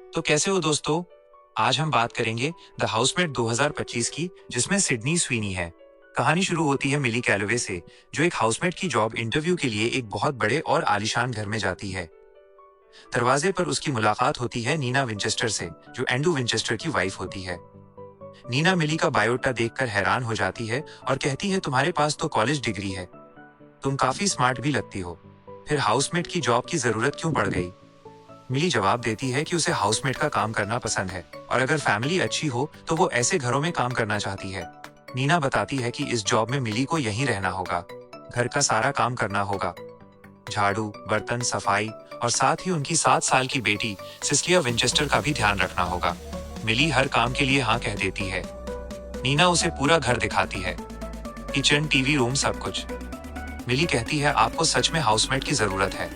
तो कैसे हो दोस्तों? आज हम बात करेंगे द हाउसमेट 2025 की, जिसमें सिडनी स्वीनी है। कहानी शुरू होती है मिली कैलोवे से, जो एक हाउसमेट की जॉब इंटरव्यू के लिए एक बहुत बड़े और आलीशान घर में जाती है। दरवाजे पर उसकी मुलाकात होती है नीना विंचेस्टर से, जो एंड्रू विंचेस्टर की वाइफ होती है। नीना मिली का बायोडा देखकर हैरान हो जाती है और कहती है, तुम्हारे पास तो कॉलेज डिग्री है, तुम काफी स्मार्ट भी लगती हो, फिर हाउसमेट की जॉब की जरूरत क्यों पड़ गई? मिली जवाब देती है कि उसे हाउसमेट का काम करना पसंद है और अगर फैमिली अच्छी हो तो वो ऐसे घरों में काम करना चाहती है। नीना बताती है कि इस जॉब में मिली को यहीं रहना होगा, घर का सारा काम करना होगा, झाड़ू, बर्तन, सफाई और साथ ही उनकी 7 साल की बेटी सिस्लिया विंचेस्टर का भी ध्यान रखना होगा। मिली हर काम के लिए हाँ कह देती है। नीना उसे पूरा घर दिखाती है, किचन, टीवी रूम, सब कुछ। मिली कहती है, आपको सच में हाउसमेट की जरूरत है,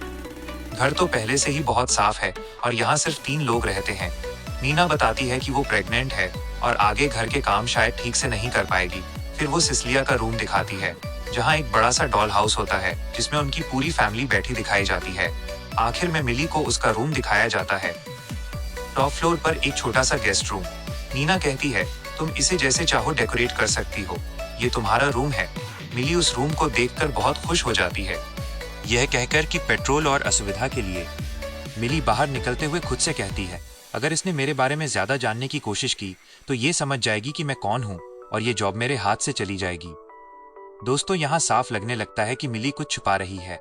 घर तो पहले से ही बहुत साफ है और यहाँ सिर्फ 3 लोग रहते हैं। नीना बताती है कि वो प्रेग्नेंट है और आगे घर के काम शायद ठीक से नहीं कर पाएगी। फिर वो सिस्लिया का रूम दिखाती है, जहाँ एक बड़ा सा डॉल हाउस होता है जिसमें उनकी पूरी फैमिली बैठी दिखाई जाती है। आखिर में मिली को उसका रूम दिखाया जाता है। टॉप फ्लोर पर एक छोटा सा गेस्ट रूम। नीना कहती है, तुम इसे जैसे चाहो डेकोरेट कर सकती हो, ये तुम्हारा रूम है। मिली उस रूम को देखकर बहुत खुश हो जाती है। यह कहकर कि पेट्रोल और असुविधा के लिए। मिली बाहर निकलते हुए खुद से कहती है, अगर इसने मेरे बारे में ज्यादा जानने की कोशिश की तो ये समझ जाएगी कि मैं कौन हूँ और ये जॉब मेरे हाथ से चली जाएगी। दोस्तों, यहाँ साफ लगने लगता है कि मिली कुछ छुपा रही है।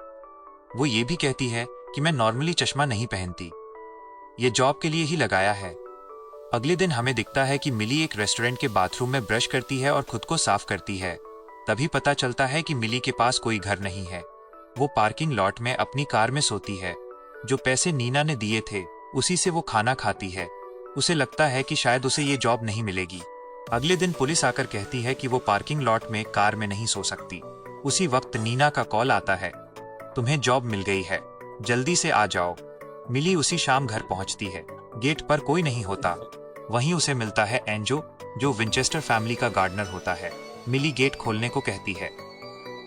वो ये भी कहती है कि मैं नॉर्मली चश्मा नहीं पहनती, ये जॉब के लिए ही लगाया है। अगले दिन हमें दिखता है कि मिली एक रेस्टोरेंट के बाथरूम में ब्रश करती है और खुद को साफ करती है। तभी पता चलता है कि मिली के पास कोई घर नहीं है। वो पार्किंग लॉट में अपनी कार में सोती है। जो पैसे नीना ने दिए थे उसी से वो खाना खाती है। उसे लगता है कि शायद उसे ये जॉब नहीं मिलेगी। अगले दिन पुलिस आकर कहती है कि वो पार्किंग लॉट में कार में नहीं सो सकती। उसी वक्त नीना का कॉल आता है, तुम्हें जॉब मिल गई है, जल्दी से आ जाओ। मिली उसी शाम घर पहुंचती है। गेट पर कोई नहीं होता। वहीं उसे मिलता है एंजो, जो विंचेस्टर फैमिली का गार्डनर होता है। मिली गेट खोलने को कहती है।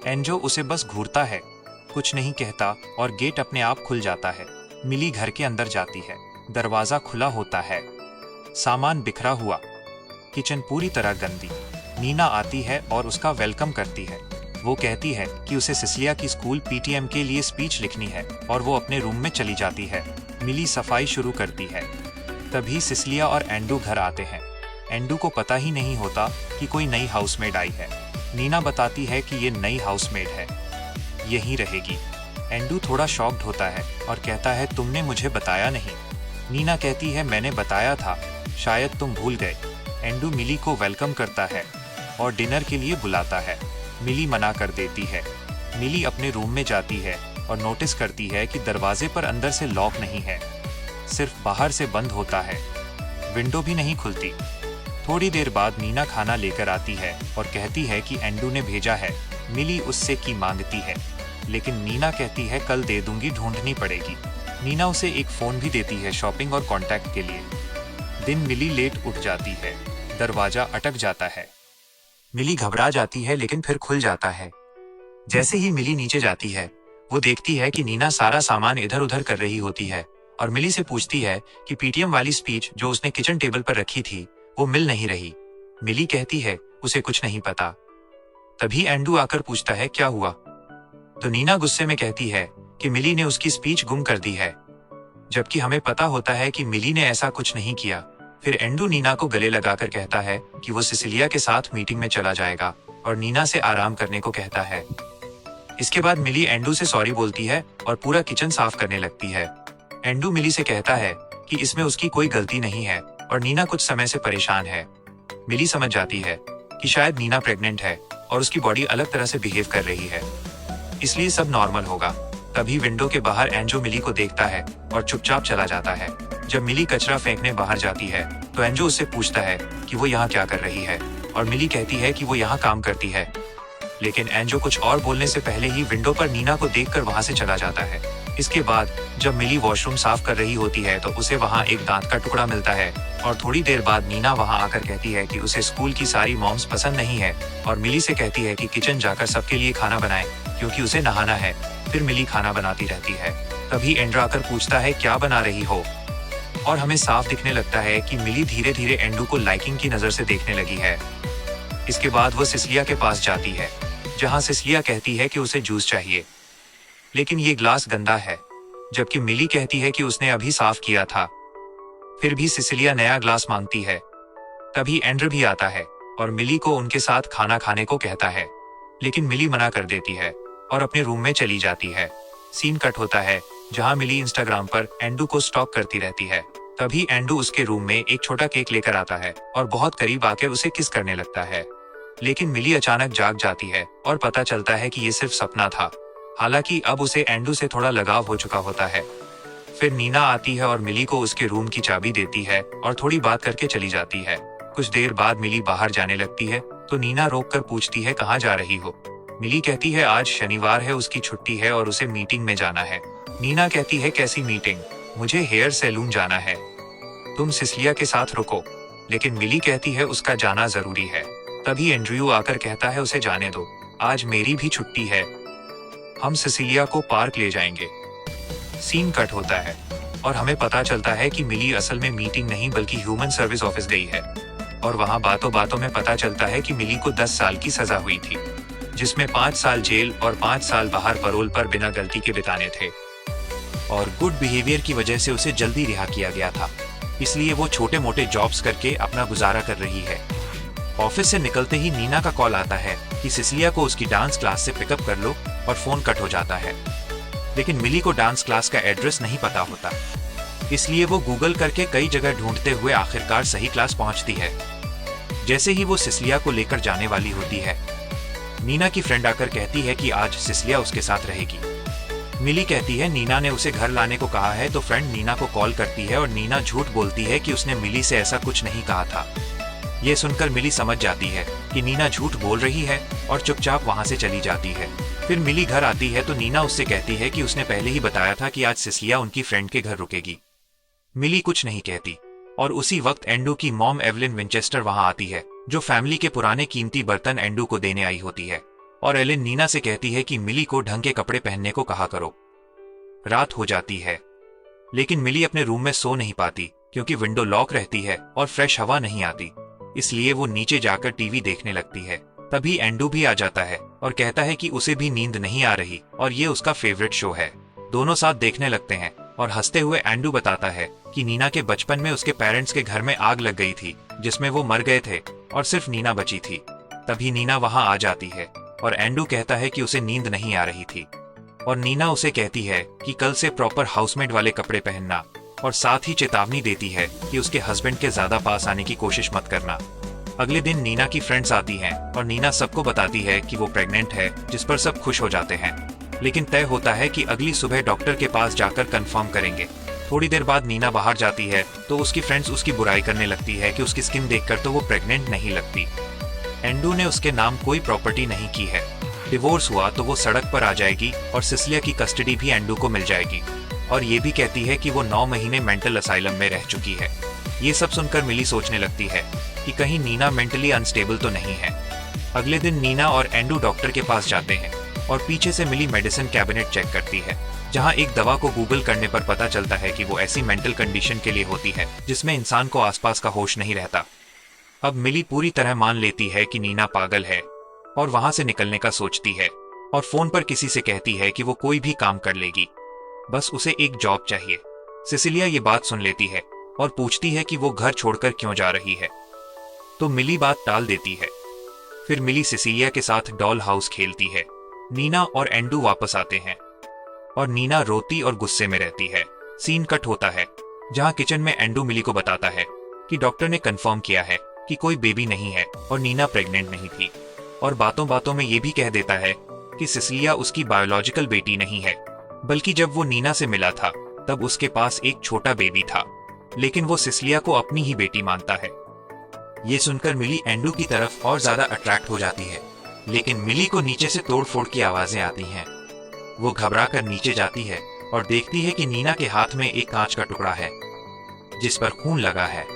एंजो उसे बस घूरता है, कुछ नहीं कहता और गेट अपने आप खुल जाता है। मिली घर के अंदर जाती है। दरवाजा खुला होता है, सामान बिखरा हुआ, किचन पूरी तरह गंदी। नीना आती है और उसका वेलकम करती है। वो कहती है कि उसे सिस्लिया की स्कूल पीटीएम के लिए स्पीच लिखनी है और वो अपने रूम में चली जाती है। मिली सफाई शुरू करती है। तभी सिस्लिया और एंडू घर आते हैं। एंडू को पता ही नहीं होता कि कोई नई हाउसमेड आई है। नीना बताती है कि ये नई हाउसमेड है, यहीं रहेगी। एंडू थोड़ा शॉक्ड होता है और कहता है, तुमने मुझे बताया नहीं। नीना कहती है, मैंने बताया था, शायद तुम भूल गए। एंडू मिली को वेलकम करता है और डिनर के लिए बुलाता है। मिली मना कर देती है। मिली अपने रूम में जाती है और नोटिस करती है कि दरवाजे पर अंदर से लॉक नहीं है, सिर्फ बाहर से बंद होता है। विंडो भी नहीं खुलती। थोड़ी देर बाद नीना खाना लेकर आती है और कहती है कि एंडू ने भेजा है। मिली उससे की मांगती है, लेकिन नीना कहती है, कल दे दूंगी, ढूंढनी पड़ेगी। नीना उसे एक फोन भी देती है शॉपिंग और कॉन्टैक्ट के लिए। दिन मिली लेट उठ जाती है। दरवाजा अटक जाता है। मिली घबरा जाती है लेकिन फिर खुल जाता है। जैसे ही मिली नीचे जाती है, वो देखती है कि नीना सारा सामान इधर उधर कर रही होती है और मिली से पूछती है कि पीटीएम वाली स्पीच जो उसने किचन टेबल पर रखी थी वो मिल नहीं रही। मिली कहती है उसे कुछ नहीं पता। तभी एंडू आकर पूछता है, क्या हुआ? तो नीना गुस्से में कहती है कि मिली ने उसकी स्पीच गुम कर दी है, जबकि हमें पता होता है कि मिली ने ऐसा कुछ नहीं किया। फिर एंडू नीना को गले लगाकर कहता है कि वो सिसिलिया के साथ मीटिंग में चला जाएगा और नीना से आराम करने को कहता है। इसके बाद मिली एंडू से सॉरी बोलती है और पूरा किचन साफ करने लगती है। एंडू मिली से कहता है कि इसमें उसकी कोई गलती नहीं है और नीना कुछ समय से परेशान है। मिली समझ जाती है कि शायद नीना प्रेग्नेंट है और उसकी बॉडी अलग तरह से बिहेव कर रही है, इसलिए सब नॉर्मल होगा। तभी विंडो के बाहर एंजो मिली को देखता है और चुपचाप चला जाता है। जब मिली कचरा फेंकने बाहर जाती है तो एंजो उससे पूछता है कि वो यहाँ क्या कर रही है और मिली कहती है कि वो यहाँ काम करती है। लेकिन एंजो कुछ और बोलने से पहले ही विंडो पर नीना को देखकर वहां से चला जाता है। इसके बाद जब मिली वॉशरूम साफ कर रही होती है तो उसे वहां एक दांत का टुकड़ा मिलता है और थोड़ी देर बाद नीना वहां आकर कहती है कि उसे स्कूल की सारी मॉम्स पसंद नहीं है और मिली से कहती है कि किचन जाकर सबके लिए खाना बनाए क्योंकि उसे नहाना है। फिर मिली खाना बनाती रहती है। तभी एंड्रा आकर पूछता है, क्या बना रही हो? और हमें साफ दिखने लगता है कि मिली धीरे धीरे एंडू को लाइकिंग की नजर से देखने लगी है। इसके बाद वो सिसिलिया के पास जाती है, जहां सिसिलिया कहती है कि उसे जूस चाहिए, लेकिन ये ग्लास गंदा है, जबकि मिली कहती है कि उसने अभी साफ किया था। फिर भी सिसिलिया नया ग्लास मांगती है। तभी एंड्रू भी आता है और मिली को उनके साथ खाना खाने को कहता है, लेकिन मिली मना कर देती है और अपने रूम में चली जाती है। सीन कट होता है जहां मिली इंस्टाग्राम पर एंडू को स्टॉक करती रहती है। तभी एंडू उसके रूम में एक छोटा केक लेकर आता है और बहुत करीब आकर उसे किस करने लगता है, लेकिन मिली अचानक जाग जाती है और पता चलता है कि ये सिर्फ सपना था। हालांकि अब उसे एंडू से थोड़ा लगाव हो चुका होता है। फिर नीना आती है और मिली को उसके रूम की चाबी देती है और थोड़ी बात करके चली जाती है। कुछ देर बाद मिली बाहर जाने लगती है तो नीना रोककर पूछती है, कहाँ जा रही हो? मिली कहती है आज शनिवार है, उसकी छुट्टी है और उसे मीटिंग में जाना है। नीना कहती है, कैसी मीटिंग? मुझे हेयर सैलून जाना है, तुम सिसिलिया के साथ रुको। लेकिन मिली कहती है उसका जाना जरूरी है। तभी एंड्रयू आकर कहता है, उसे जाने दो, आज मेरी भी छुट्टी है, हम सिसिलिया को पार्क ले जाएंगे। सीन कट होता है और हमें पता चलता है कि मिली असल में मीटिंग नहीं बल्कि ह्यूमन सर्विस ऑफिस गई है और वहां बातों बातों में पता चलता है कि मिली को 10 साल की सजा हुई थी, जिसमें 5 साल जेल और 5 साल बाहर पैरोल पर बिना गलती के बिताने थे। और गुड बिहेवियर की वजह से उसे जल्दी रिहा किया गया था, इसलिए वो छोटे मोटे जॉब्स करके अपना गुजारा कर रही है। ऑफिस से निकलते ही नीना का कॉल आता है कि सिसिलिया को उसकी डांस क्लास से पिकअप कर लो और फोन कट हो जाता है। लेकिन मिली को डांस क्लास का एड्रेस नहीं पता होता, इसलिए वो गूगल करके कई जगह ढूंढते हुए आखिरकार सही क्लास पहुंचती है। जैसे ही वो सिसिलिया को लेकर जाने वाली होती है, नीना की फ्रेंड आकर कहती है कि आज सिसिलिया उसके साथ रहेगी। मिली कहती है नीना ने उसे घर लाने को कहा है, तो फ्रेंड नीना को कॉल करती है और नीना झूठ बोलती है कि उसने मिली से ऐसा कुछ नहीं कहा था। ये सुनकर मिली समझ जाती है कि नीना झूठ बोल रही है और चुपचाप वहां से चली जाती है। फिर मिली घर आती है तो नीना उससे कहती है कि उसने पहले ही बताया था कि आज सिसिलिया उनकी फ्रेंड के घर रुकेगी। मिली कुछ नहीं कहती और उसी वक्त एंडू की मॉम एवलिन विंचेस्टर वहां आती है, जो फैमिली के पुराने कीमती बर्तन एंडू को देने आई होती है। और एलिन नीना से कहती है कि मिली को ढंग के कपड़े पहनने को कहा करो। रात हो जाती है, लेकिन मिली अपने रूम में सो नहीं पाती क्योंकि विंडो लॉक रहती है और फ्रेश हवा नहीं आती, इसलिए वो नीचे जाकर टीवी देखने लगती है। तभी एंडू भी आ जाता है और कहता है कि उसे भी नींद नहीं आ रही और ये उसका फेवरेट शो है। दोनों साथ देखने लगते हैं और हंसते हुए एंडू बताता है कि नीना के बचपन में उसके पेरेंट्स के घर में आग लग गई थी, जिसमें वो मर गए थे और सिर्फ नीना बची थी। तभी नीना वहां आ जाती है और एंडू कहता है कि उसे नींद नहीं आ रही थी और नीना उसे कहती है कि कल से प्रॉपर हाउसमेट वाले कपड़े पहनना, और साथ ही चेतावनी देती है कि उसके हस्बैंड के ज्यादा पास आने की कोशिश मत करना। अगले दिन नीना की फ्रेंड्स आती हैं और नीना सबको बताती है कि वो प्रेग्नेंट है, जिस पर सब खुश हो जाते हैं। लेकिन तय होता है कि अगली सुबह डॉक्टर के पास जाकर कंफर्म करेंगे। थोड़ी देर बाद नीना बाहर जाती है तो उसकी फ्रेंड्स उसकी बुराई करने लगती है कि उसकी स्किन देखकर तो वो प्रेग्नेंट नहीं लगती। एंडू ने उसके नाम कोई प्रॉपर्टी नहीं की है, डिवोर्स हुआ तो वो सड़क पर आ जाएगी और सिसिलिया की कस्टडी भी एंडू को मिल जाएगी। और ये भी कहती है कि वो 9 महीने मेंटल असाइलम में रह चुकी है। ये सब सुनकर मिली सोचने लगती है कि कहीं नीना मेंटली अनस्टेबल तो नहीं है। अगले दिन नीना और एंडू डॉक्टर के पास जाते हैं और पीछे से मिली मेडिसिन कैबिनेट चेक करती है, जहां एक दवा को गूगल करने पर पता चलता है कि वो ऐसी मेंटल कंडीशन के लिए होती है जिसमें इंसान को आसपास का होश नहीं रहता। अब मिली पूरी तरह मान लेती है कि नीना पागल है और वहां से निकलने का सोचती है और फोन पर किसी से कहती है कि वो कोई भी काम कर लेगी, बस उसे एक जॉब चाहिए। सिसिलिया ये बात सुन लेती है और पूछती है कि वो घर छोड़कर क्यों जा रही है, तो मिली बात टाल देती है। फिर मिली सिसिलिया के साथ डॉल हाउस खेलती है। नीना और एंडू वापस आते हैं और नीना रोती और गुस्से में रहती है। सीन कट होता है जहां किचन में एंडू मिली को बताता है कि डॉक्टर ने कंफर्म किया है कि कोई बेबी नहीं है और नीना प्रेग्नेंट नहीं थी, और बातों बातों में ये भी कह देता है कि सिसिलिया उसकी बायोलॉजिकल बेटी नहीं है, बल्कि जब वो नीना से मिला था तब उसके पास एक छोटा बेबी था, लेकिन वो सिसिलिया को अपनी ही बेटी मानता है। ये सुनकर मिली एंडू की तरफ और ज्यादा अट्रैक्ट हो जाती है, लेकिन मिली को नीचे से तोड़फोड़ की आवाजें आती हैं। वो घबरा कर नीचे जाती है और देखती है कि नीना के हाथ में एक कांच का टुकड़ा है जिस पर खून लगा है।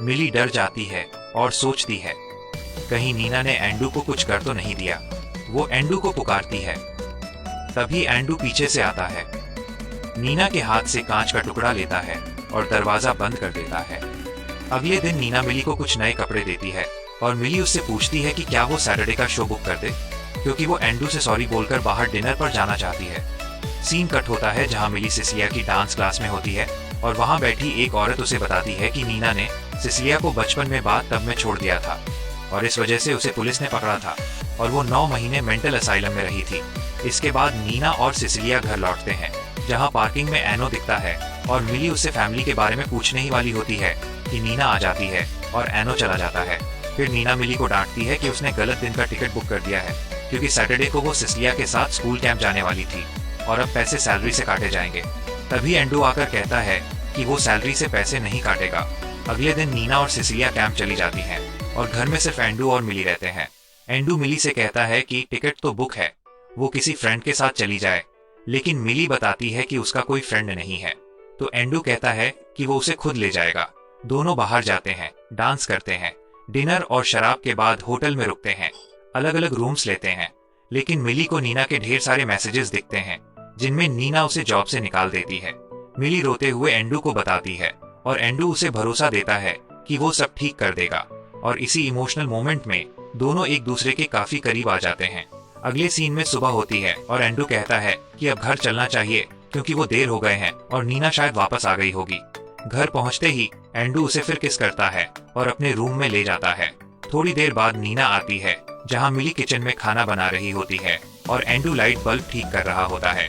मिली डर जाती है और सोचती है कहीं नीना ने एंडू को कुछ कर तो नहीं दिया। वो एंडू को पुकारती है, तभी एंडू पीछे से आता है, नीना के हाथ से कांच का टुकड़ा लेता है और दरवाजा बंद कर देता है। अगले दिन नीना मिली को कुछ नए कपड़े देती है और मिली उससे पूछती है कि क्या वो सैटरडे का शो बुक कर दे, क्योंकि वो एंड्रू से सॉरी बोलकर बाहर डिनर पर जाना चाहती है। सीन कट होता है जहां मिली सिसिलिया की डांस क्लास में होती है और वहां बैठी एक औरत उसे बताती है कि नीना ने सिसिलिया को बचपन में बाथ टब में छोड़ दिया था और इस वजह से उसे पुलिस ने पकड़ा था और वो 9 महीने मेंटल असाइलम में रही थी। इसके बाद नीना और सिसिलिया घर लौटते हैं, जहां पार्किंग में एनो दिखता है और मिली उससे फैमिली के बारे में पूछने ही वाली होती है कि नीना आ जाती है और एनो चला जाता है। फिर नीना मिली को डांटती है कि उसने गलत दिन का टिकट बुक कर दिया है, क्योंकि सैटरडे को वो सिसिलिया के साथ स्कूल कैंप जाने वाली थी और अब पैसे सैलरी से काटे जाएंगे। तभी एंड्रू आकर कहता है कि वो सैलरी से पैसे नहीं काटेगा। अगले दिन नीना और सिसिलिया कैंप चली जाती हैं और घर में सिर्फ एंड्रू और मिली रहते हैं। एंड्रू मिली से कहता है कि टिकट तो बुक है, वो किसी फ्रेंड के साथ चली जाए, लेकिन मिली बताती है कि उसका कोई फ्रेंड नहीं है। तो एंड्रू कहता है कि वो उसे खुद ले जाएगा। दोनों बाहर जाते हैं, डांस करते हैं, डिनर और शराब के बाद होटल में रुकते हैं, अलग अलग रूम्स लेते हैं। लेकिन मिली को नीना के ढेर सारे मैसेजेस दिखते हैं जिनमें नीना उसे जॉब से निकाल देती है। मिली रोते हुए एंड्रू को बताती है और एंड्रू उसे भरोसा देता है कि वो सब ठीक कर देगा और इसी इमोशनल मोमेंट में दोनों एक दूसरे के काफी करीब आ जाते हैं। अगले सीन में सुबह होती है और एंड्रू कहता है कि अब घर चलना चाहिए क्योंकि वो देर हो गए हैं और नीना शायद वापस आ गई होगी। घर पहुंचते ही एंड्रू उसे फिर किस करता है और अपने रूम में ले जाता है। थोड़ी देर बाद नीना आती है जहां मिली किचन में खाना बना रही होती है और एंड्रू लाइट बल्ब ठीक कर रहा होता है।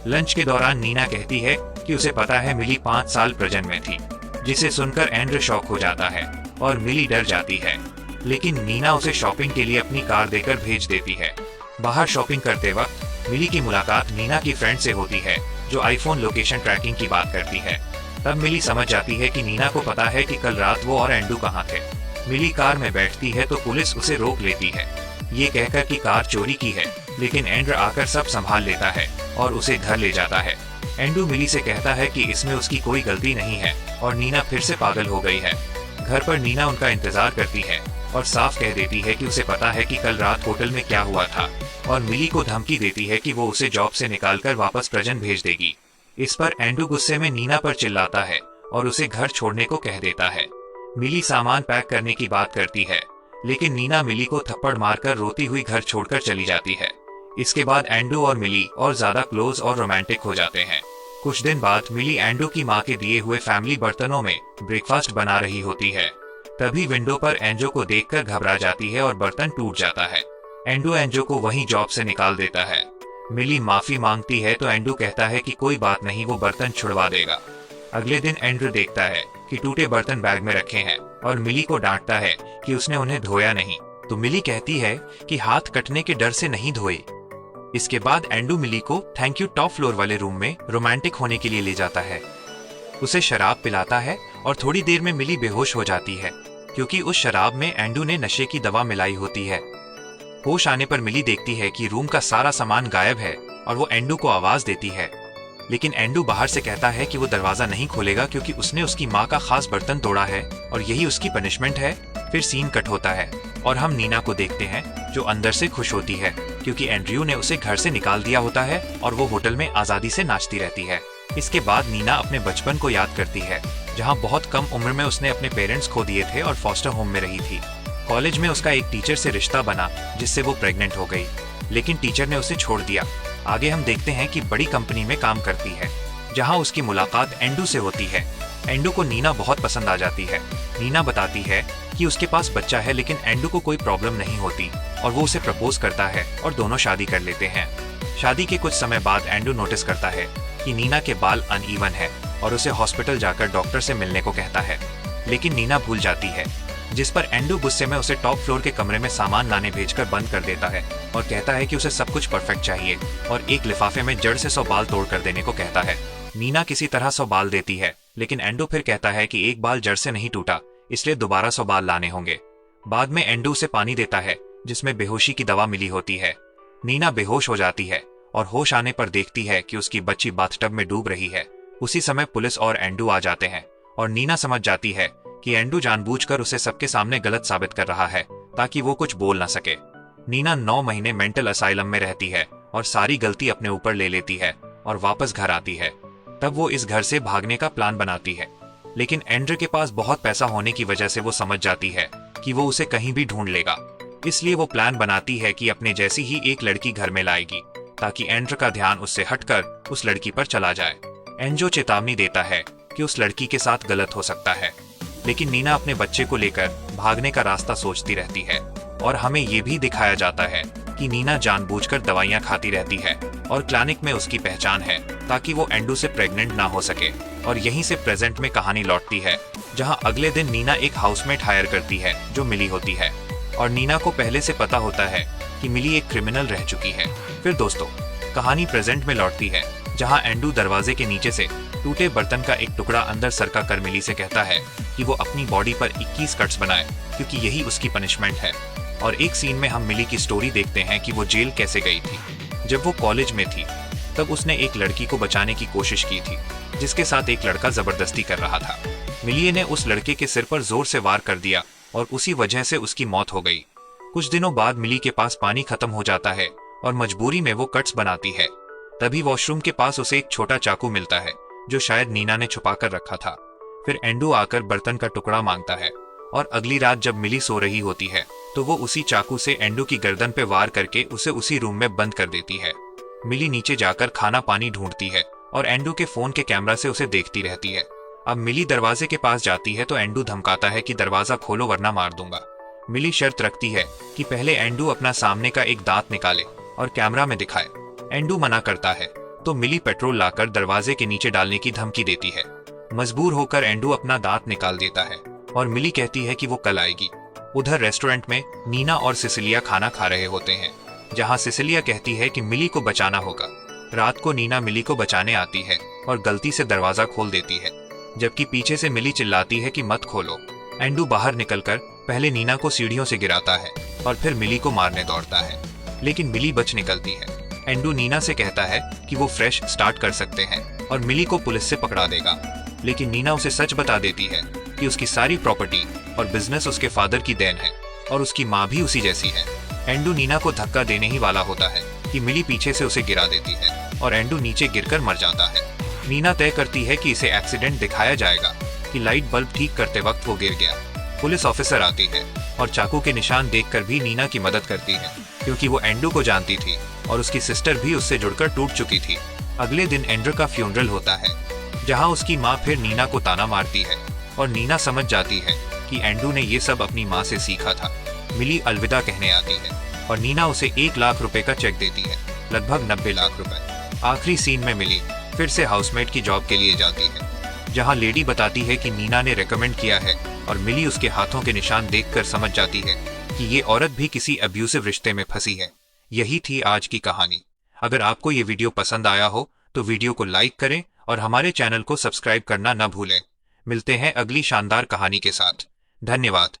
लंच के दौरान नीना कहती है कि उसे पता है मिली 5 साल प्रेजेंट में थी, जिसे सुनकर एंड्रू शॉक हो जाता है और मिली डर जाती है। लेकिन नीना उसे शॉपिंग के लिए अपनी कार देकर भेज देती है। बाहर शॉपिंग करते वक्त मिली की मुलाकात नीना की फ्रेंड से होती है जो आईफोन लोकेशन ट्रैकिंग की बात करती है। तब मिली समझ जाती है कि नीना को पता है कि कल रात वो और एंड्रू कहाँ थे। मिली कार में बैठती है तो पुलिस उसे रोक लेती है, ये कहकर कि कार चोरी की है, लेकिन एंड्रू आकर सब संभाल लेता है और उसे घर ले जाता है। एंड्रू मिली से कहता है कि इसमें उसकी कोई गलती नहीं है और नीना फिर से पागल हो गई है। घर पर नीना उनका इंतजार करती है और साफ कह देती है कि उसे पता है कि कल रात होटल में क्या हुआ था और मिली को धमकी देती है कि वो उसे जॉब से निकालकर वापस प्रेजेंट भेज देगी। इस पर एंड्रू गुस्से में नीना पर चिल्लाता है और उसे घर छोड़ने को कह देता है। मिली सामान पैक करने की बात करती है, लेकिन नीना मिली को थप्पड़ मारकर रोती हुई घर छोड़कर चली जाती है। इसके बाद एंड्रू और मिली और ज्यादा क्लोज और रोमांटिक हो जाते हैं। कुछ दिन बाद मिली एंड्रू की माँ के दिए हुए फैमिली बर्तनों में ब्रेकफास्ट बना रही होती है। तभी विंडो पर एंड्रू को देखकर घबरा जाती है और बर्तन टूट जाता है। एंड्रू को वहीं जॉब से निकाल देता है। मिली माफी मांगती है तो एंड्रू कहता है कि कोई बात नहीं, वो बर्तन छुड़वा देगा। अगले दिन एंड्रू देखता है कि टूटे बर्तन बैग में रखे हैं और मिली को डांटता है कि उसने उन्हें धोया नहीं। तो मिली कहती है कि हाथ कटने के डर से नहीं धोए। इसके बाद एंड्रू मिली को थैंक यू टॉप फ्लोर वाले रूम में रोमांटिक होने के लिए ले जाता है। उसे शराब पिलाता है और थोड़ी देर में मिली बेहोश हो जाती है, क्योंकि उस शराब में एंड्रू ने नशे की दवा मिलाई होती है। होश आने पर मिली देखती है कि रूम का सारा सामान गायब है और वो एंड्रू को आवाज देती है, लेकिन एंड्रू बाहर से कहता है कि वो दरवाजा नहीं खोलेगा क्योंकि उसने उसकी माँ का खास बर्तन तोड़ा है और यही उसकी पनिशमेंट है। फिर सीन कट होता है और हम नीना को देखते हैं जो अंदर से खुश होती है क्योंकि एंड्रू ने उसे घर से निकाल दिया होता है और वो होटल में आजादी से नाचती रहती है। इसके बाद नीना अपने बचपन को याद करती है जहाँ बहुत कम उम्र में उसने अपने पेरेंट्स खो दिए थे और फॉस्टर होम में रही थी। कॉलेज में उसका एक टीचर से रिश्ता बना जिससे वो प्रेग्नेंट हो गई, लेकिन टीचर ने उसे छोड़ दिया। आगे हम देखते हैं कि बड़ी कंपनी में काम करती है जहां उसकी मुलाकात एंड्रू से होती है। एंड्रू को नीना बहुत पसंद आ जाती है। नीना बताती है कि उसके पास बच्चा है, लेकिन एंड्रू को कोई प्रॉब्लम नहीं होती और वो उसे प्रपोज करता है और दोनों शादी कर लेते हैं। शादी के कुछ समय बाद एंड्रू नोटिस करता है कि नीना के बाल अनइवन है और उसे हॉस्पिटल जाकर डॉक्टर से मिलने को कहता है, लेकिन नीना भूल जाती है, जिस पर एंड्रू गुस्से में उसे टॉप फ्लोर के कमरे में सामान लाने भेजकर बंद कर देता है और कहता है कि उसे सब कुछ परफेक्ट चाहिए और एक लिफाफे में जड़ से 100 बाल तोड़ कर देने को कहता है। नीना किसी तरह 100 बाल देती है, लेकिन एंड्रू फिर कहता है कि एक बाल जड़ से नहीं टूटा, इसलिए दोबारा 100 बाल लाने होंगे। बाद में एंड्रू उसे पानी देता है जिसमें बेहोशी की दवा मिली होती है। नीना बेहोश हो जाती है और होश आने पर देखती है कि उसकी बच्ची बाथटब में डूब रही है। उसी समय पुलिस और एंड्रू आ जाते हैं और नीना समझ जाती है कि एंड्रू जानबूझकर उसे सबके सामने गलत साबित कर रहा है ताकि वो कुछ बोल ना सके। नीना 9 महीने मेंटल असाइलम में रहती है और सारी गलती अपने ऊपर ले लेती है और वापस घर आती है। तब वो इस घर से भागने का प्लान बनाती है, लेकिन एंड्रे के पास बहुत पैसा होने की वजह से वो समझ जाती है कि वो उसे कहीं भी ढूंढ लेगा। इसलिए वो प्लान बनाती है कि अपने जैसी ही एक लड़की घर में लाएगी ताकि एंड्रे का ध्यान उससे हटकर उस लड़की पर चला जाए। एंजो चेतावनी देता है कि उस लड़की के साथ गलत हो सकता है, लेकिन नीना अपने बच्चे को लेकर भागने का रास्ता सोचती रहती है। और हमें ये भी दिखाया जाता है कि नीना जानबूझकर दवाइयां खाती रहती है और क्लिनिक में उसकी पहचान है ताकि वो एंडू से प्रेग्नेंट ना हो सके। और यहीं से प्रेजेंट में कहानी लौटती है, जहां अगले दिन नीना एक हाउसमेट हायर करती है जो मिली होती है। और नीना को पहले से पता होता है कि मिली एक क्रिमिनल रह चुकी है। फिर दोस्तों, कहानी प्रेजेंट में लौटती है, जहां एंडू दरवाजे के नीचे से टूटे बर्तन का एक टुकड़ा अंदर सरका कर मिली से कहता है कि वो अपनी बॉडी पर 21 कट्स बनाए, क्योंकि यही उसकी पनिशमेंट है। और एक सीन में हम मिली की स्टोरी देखते हैं कि वो जेल कैसे गई थी। जब वो कॉलेज में थी तब उसने एक लड़की को बचाने की कोशिश की थी, जिसके साथ एक लड़का जबरदस्ती कर रहा था। मिली ने उस लड़के के सिर पर जोर से वार कर दिया और उसी वजह से उसकी मौत हो गई। कुछ दिनों बाद मिली के पास पानी खत्म हो जाता है और मजबूरी में वो कट्स बनाती है। तभी वॉशरूम के पास उसे एक छोटा चाकू मिलता है जो शायद नीना ने छुपा कर रखा था। फिर एंडू आकर बर्तन का टुकड़ा मांगता है और अगली रात जब मिली सो रही होती है तो वो उसी चाकू से एंडू की गर्दन पे वार करके उसे उसी रूम में बंद कर देती है। मिली नीचे जाकर खाना पानी ढूंढती है और एंडू के फोन के कैमरा से उसे देखती रहती है। अब मिली दरवाजे के पास जाती है तो एंडू धमकाता है कि दरवाजा खोलो वरना मार दूंगा। मिली शर्त रखती है कि पहले एंडू अपना सामने का एक दांत निकाले और कैमरा में दिखाए। एंडू मना करता है तो मिली पेट्रोल लाकर दरवाजे के नीचे डालने की धमकी देती है। मजबूर होकर एंडू अपना दांत निकाल देता है और मिली कहती है कि वो कल आएगी। उधर रेस्टोरेंट में नीना और सिसिलिया खाना खा रहे होते हैं, जहां सिसिलिया कहती है कि मिली को बचाना होगा। रात को नीना मिली को बचाने आती है और गलती से दरवाजा खोल देती है, जबकि पीछे से मिली चिल्लाती है कि मत खोलो। एंडू बाहर निकलकर पहले नीना को सीढ़ियों से गिराता है और फिर मिली को मारने दौड़ता है, लेकिन मिली बच निकलती है। एंडू नीना से कहता है कि वो फ्रेश स्टार्ट कर सकते हैं और मिली को पुलिस से पकड़ा देगा, लेकिन नीना उसे सच बता देती है कि उसकी सारी प्रॉपर्टी और बिजनेस उसके फादर की देन है और उसकी माँ भी उसी जैसी है। एंडू नीना को धक्का देने ही वाला होता है कि मिली पीछे से उसे गिरा देती है और एंडू नीचे गिरकर मर जाता है। नीना तय करती है कि इसे एक्सीडेंट दिखाया जाएगा कि लाइट बल्ब ठीक करते वक्त वो गिर गया। पुलिस ऑफिसर आती है और चाकू के निशान देखकर भी नीना की मदद करती है, क्योंकि वो एंडू को जानती थी और उसकी सिस्टर भी उससे जुड़कर टूट चुकी थी। अगले दिन एंड्रू का फ्यूनरल होता है, जहां उसकी माँ फिर नीना को ताना मारती है और नीना समझ जाती है कि एंड्रू ने ये सब अपनी माँ से सीखा था। मिली अलविदा कहने आती है और नीना उसे 1 लाख रुपए का चेक देती है, लगभग 90 लाख रुपए। आखिरी सीन में मिली फिर से हाउसमेट की जॉब के लिए जाती है, जहां लेडी बताती है कि नीना ने रेकमेंड किया है और मिली उसके हाथों के निशान देखकर समझ जाती है कि ये औरत भी किसी अब्यूसिव रिश्ते में फंसी है। यही थी आज की कहानी। अगर आपको ये वीडियो पसंद आया हो तो वीडियो को लाइक करें और हमारे चैनल को सब्सक्राइब करना न भूलें। मिलते हैं अगली शानदार कहानी के साथ। धन्यवाद।